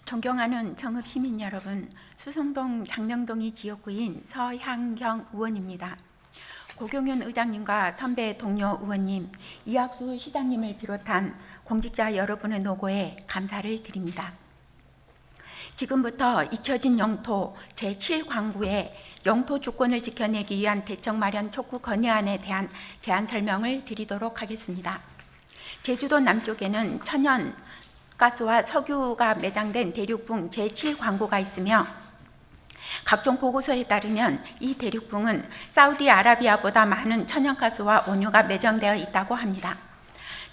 존경하는 정읍 시민 여러분, 수성동 장명동이 지역구인 서향경 의원입니다. 고경윤 의장님과 선배 동료 의원님, 이학수 시장님을 비롯한 공직자 여러분의 노고에 감사를 드립니다. 지금부터 잊혀진 영토 제7광구의 영토 주권을 지켜내기 위한 대책 마련 촉구 건의안에 대한 제안 설명을 드리도록 하겠습니다. 제주도 남쪽에는 천연 가스와 석유가 매장된 대륙붕 제7광구가 있으며 각종 보고서에 따르면 이 대륙붕은 사우디아라비아보다 많은 천연가스와 원유가 매장되어 있다고 합니다.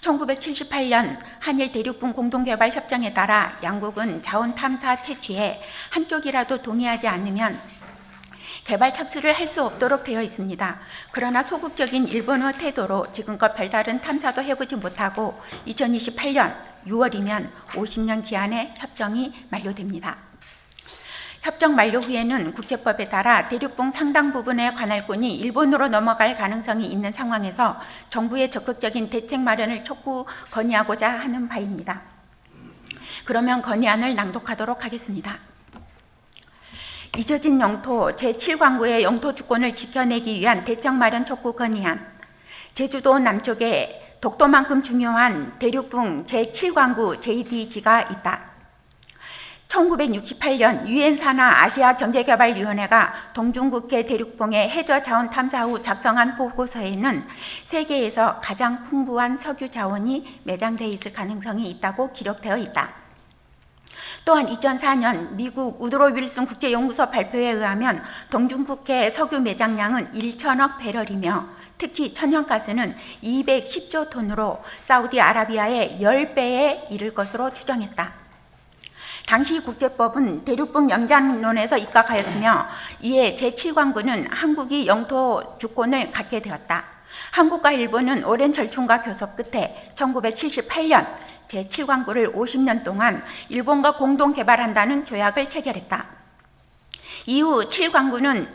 1978년 한일 대륙붕 공동개발 협정에 따라 양국은 자원 탐사 채취에 한쪽이라도 동의하지 않으면 개발 착수를 할 수 없도록 되어 있습니다. 그러나 소극적인 일본의 태도로 지금껏 별다른 탐사도 해보지 못하고 2028년 6월이면 50년 기한의 협정이 만료됩니다. 협정 만료 후에는 국제법에 따라 대륙붕 상당 부분의 관할권이 일본으로 넘어갈 가능성이 있는 상황에서 정부의 적극적인 대책 마련을 촉구 건의하고자 하는 바입니다. 그러면 건의안을 낭독하도록 하겠습니다. 잊혀진 영토 제7광구의 영토 주권을 지켜내기 위한 대책 마련 촉구 건의안. 제주도 남쪽에 독도만큼 중요한 대륙붕 제7광구 JDG가 있다. 1968년 유엔 산하 아시아 경제개발위원회가 동중국해 대륙붕의 해저 자원 탐사 후 작성한 보고서에는 세계에서 가장 풍부한 석유 자원이 매장되어 있을 가능성이 있다고 기록되어 있다. 또한 2004년 미국 우드로 윌슨 국제연구소 발표에 의하면 동중국해 석유 매장량은 1천억 배럴이며 특히 천연가스는 210조 톤으로 사우디아라비아의 10배에 이를 것으로 추정했다. 당시 국제법은 대륙붕 연장론에서 입각하였으며 이에 제7광구는 한국이 영토 주권을 갖게 되었다. 한국과 일본은 오랜 절충과 교섭 끝에 1978년 제7광구를 50년 동안 일본과 공동 개발한다는 조약을 체결했다. 이후 7광구라는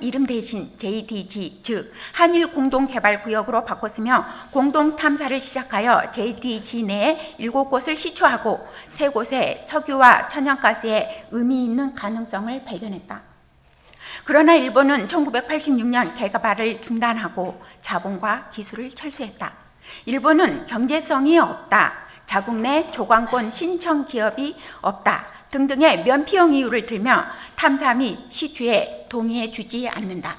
이름 대신 JDG, 즉 한일 공동개발구역으로 바꿨으며 공동탐사를 시작하여 JDG 내에 7곳을 시추하고 3곳에 석유와 천연가스의 의미 있는 가능성을 발견했다. 그러나 일본은 1986년 개발을 중단하고 자본과 기술을 철수했다. 일본은 경제성이 없다, 자국 내 조광권 신청 기업이 없다 등등의 면피형 이유를 들며 탐사 및 시추에 동의해 주지 않는다.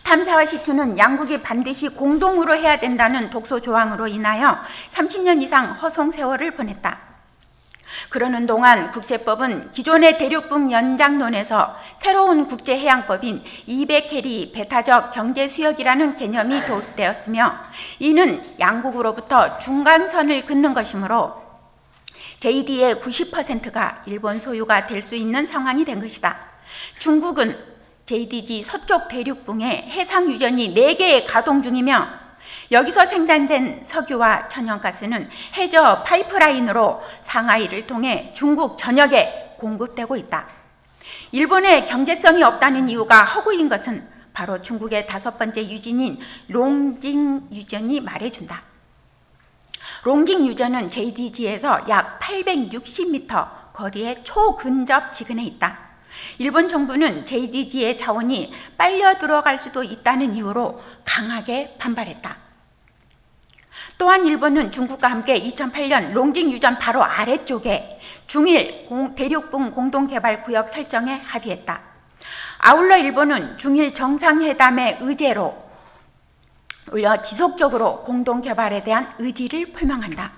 탐사와 시추는 양국이 반드시 공동으로 해야 된다는 독소 조항으로 인하여 30년 이상 허송 세월을 보냈다. 그러는 동안 국제법은 기존의 대륙붕 연장론에서 새로운 국제해양법인 200캐리 배타적 경제수역이라는 개념이 도입되었으며 이는 양국으로부터 중간선을 긋는 것이므로 JD의 90%가 일본 소유가 될 수 있는 상황이 된 것이다. 중국은 JDG 서쪽 대륙붕에 해상 유전이 4개의 가동 중이며 여기서 생산된 석유와 천연가스는 해저 파이프라인으로 상하이를 통해 중국 전역에 공급되고 있다. 일본의 경제성이 없다는 이유가 허구인 것은 바로 중국의 5번째 유진인 롱징 유전이 말해준다. 롱징 유전은 JDG에서 약 860m 거리의 초근접 지근에 있다. 일본 정부는 JDG의 자원이 빨려 들어갈 수도 있다는 이유로 강하게 반발했다. 또한 일본은 중국과 함께 2008년 롱징 유전 바로 아래쪽에 중일 대륙붕 공동개발구역 설정에 합의했다. 아울러 일본은 중일 정상회담의 의제로 지속적으로 공동개발에 대한 의지를 표명한다.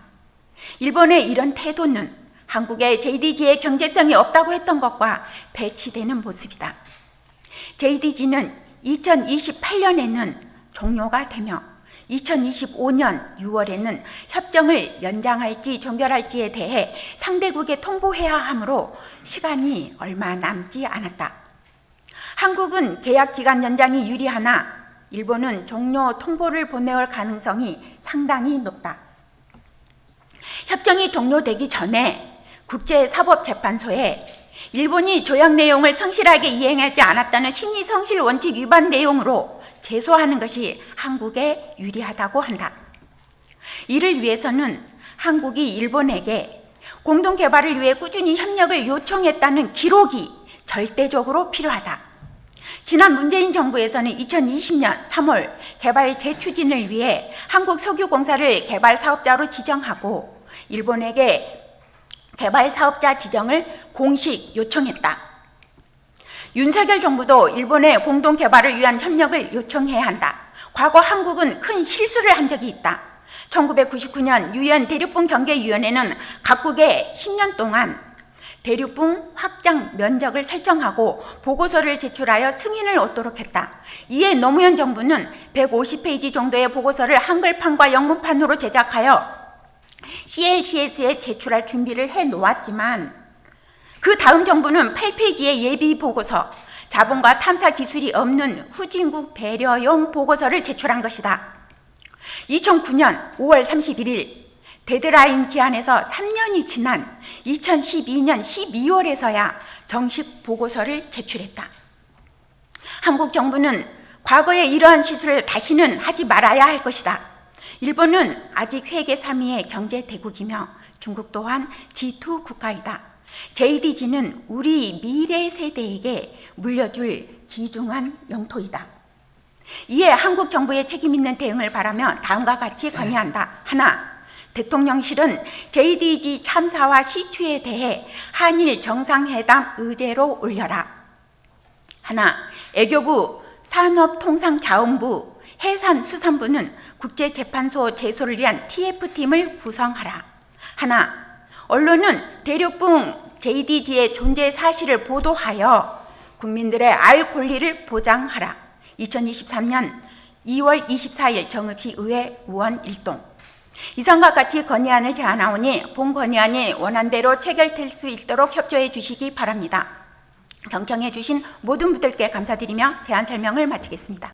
일본의 이런 태도는 한국의 JDG의 경제성이 없다고 했던 것과 배치되는 모습이다. JDG는 2028년에는 종료가 되며 2025년 6월에는 협정을 연장할지 종결할지에 대해 상대국에 통보해야 하므로 시간이 얼마 남지 않았다. 한국은 계약 기간 연장이 유리하나 일본은 종료 통보를 보내올 가능성이 상당히 높다. 협정이 종료되기 전에 국제사법재판소에 일본이 조약 내용을 성실하게 이행하지 않았다는 신의 성실 원칙 위반 내용으로 제소하는 것이 한국에 유리하다고 한다. 이를 위해서는 한국이 일본에게 공동 개발을 위해 꾸준히 협력을 요청했다는 기록이 절대적으로 필요하다. 지난 문재인 정부에서는 2020년 3월 개발 재추진을 위해 한국석유공사를 개발 사업자로 지정하고 일본에게 개발 사업자 지정을 공식 요청했다. 윤석열 정부도 일본의 공동 개발을 위한 협력을 요청해야 한다. 과거 한국은 큰 실수를 한 적이 있다. 1999년 유엔 대륙분 경계위원회는 각국에 10년 동안 대륙분 확장 면적을 설정하고 보고서를 제출하여 승인을 얻도록 했다. 이에 노무현 정부는 150페이지 정도의 보고서를 한글판과 영문판으로 제작하여 CLCS에 제출할 준비를 해놓았지만 그 다음 정부는 8페이지의 예비 보고서, 자본과 탐사 기술이 없는 후진국 배려용 보고서를 제출한 것이다. 2009년 5월 31일 데드라인 기한에서 3년이 지난 2012년 12월에서야 정식 보고서를 제출했다. 한국 정부는 과거의 이러한 실수를 다시는 하지 말아야 할 것이다. 일본은 아직 세계 3위의 경제 대국이며 중국 또한 G2 국가이다. JDG는 우리 미래 세대에게 물려줄 귀중한 영토이다. 이에 한국 정부의 책임 있는 대응을 바라며 다음과 같이 건의한다. 하나, 대통령실은 JDG 참사와 시추에 대해 한일 정상회담 의제로 올려라. 하나, 애교부, 산업통상자원부, 해산수산부는 국제재판소 제소를 위한 TF팀을 구성하라. 하나, 언론은 대륙붕 JDG의 존재 사실을 보도하여 국민들의 알 권리를 보장하라. 2023년 2월 24일 정읍시 의회 의원 일동. 이상과 같이 건의안을 제안하오니 본 건의안이 원안대로 체결될 수 있도록 협조해 주시기 바랍니다. 경청해 주신 모든 분들께 감사드리며 제안 설명을 마치겠습니다.